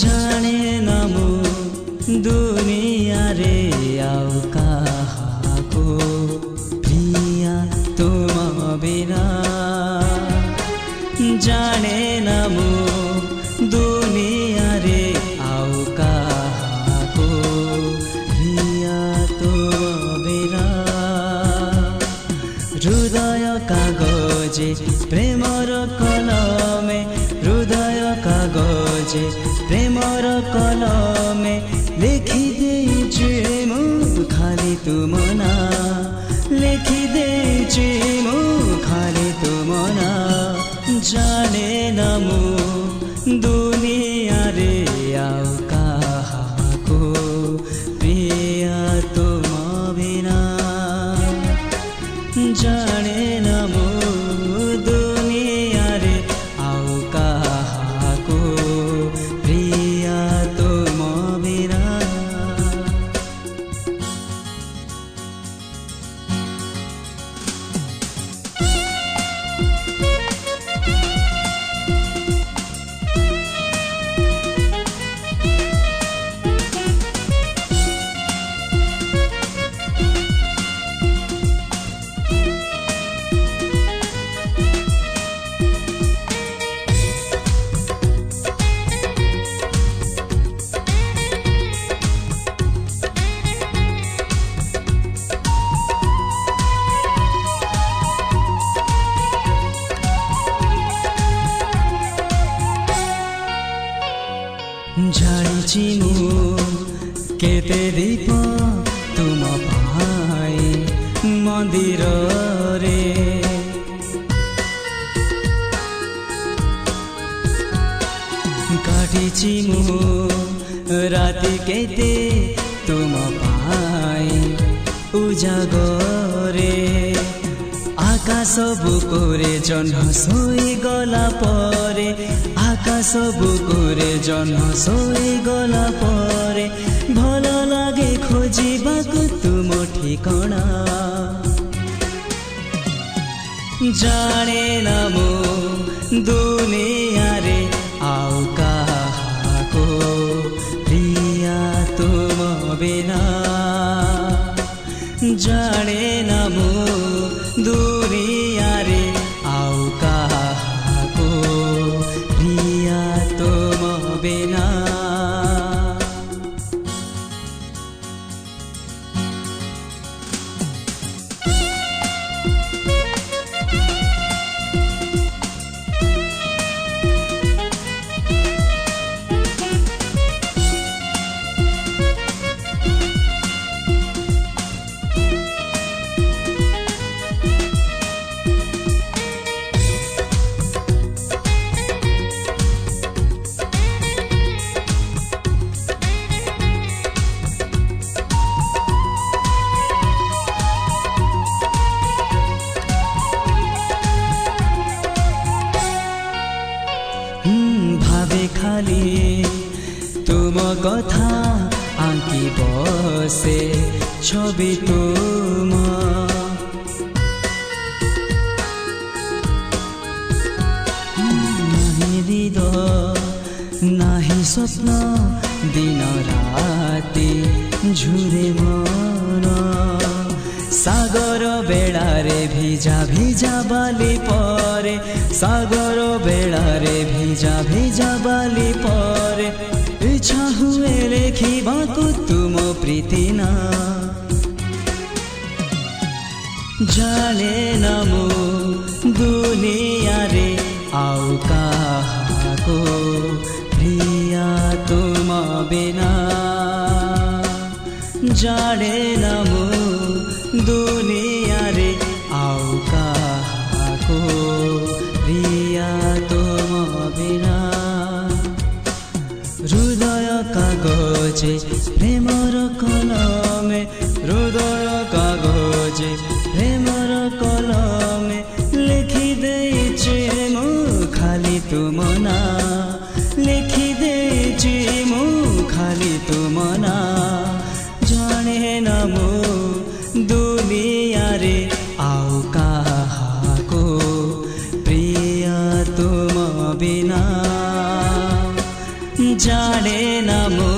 जाने ना मु दुनिया रे आउ काहाको प्रिया तुम बिना जाने ना मु दुनिया रे आउ काहाको प्रिया तुम बिना हृदय कागजे प्रेमर कलमे हृदय कागजे प्रेमर कलमे लिखि देइछु मु खाली तुम ना लिखि देइछु मु खाली तुम ना जाने ना मु दुनिया रे आउ काहाको प्रिया तुम बिना जाने ना मु दुनिया रे आउ काहाको प्रिया तुम बिना झाड़िछि मु केते दीप तुम पाई मंदिर रे काटिछि मु राति केते तुम पाई उजागरे आकाश बुकुरे जह्न सोई गला परे आकाश बुकुरे जह्न सोई गला परे भल लागे खोजिबाकु तुम ठिकଣା जाने ना मु दुनिया रे आउ काहाको प्रिया तुम बिना जाने ना मु दुनिया रे आउ काहाको प्रिया तुम बिना भावे खाली तुम कथा आंकी बसे छवि तुम नाही हृदय नाही स्वप्न दिन राति झुरे मन सागर बेड़ारे भिजा भिजा बाली परे सागर बेड़ारे भिजा भिजा बाली परे इच्छा हुए लेखिबाकु तुम प्रीति ना जाने ना मु दुनिया रे आउ काहाको प्रिया तुम बिना जाने ना मु दुनिया रे आउ काहाको प्रिया तुम बिना हृदय कागजे प्रेमर कलमे हृदय कागजे प्रेमर कलमे लिखि देइछि मु खाली तुम ना लिखि देइछि मु खाली तुम ना जाने ना मु दुनिया रे आउ काहाको प्रिया तुम बिना ଜାଣେ ନା ମୁଁ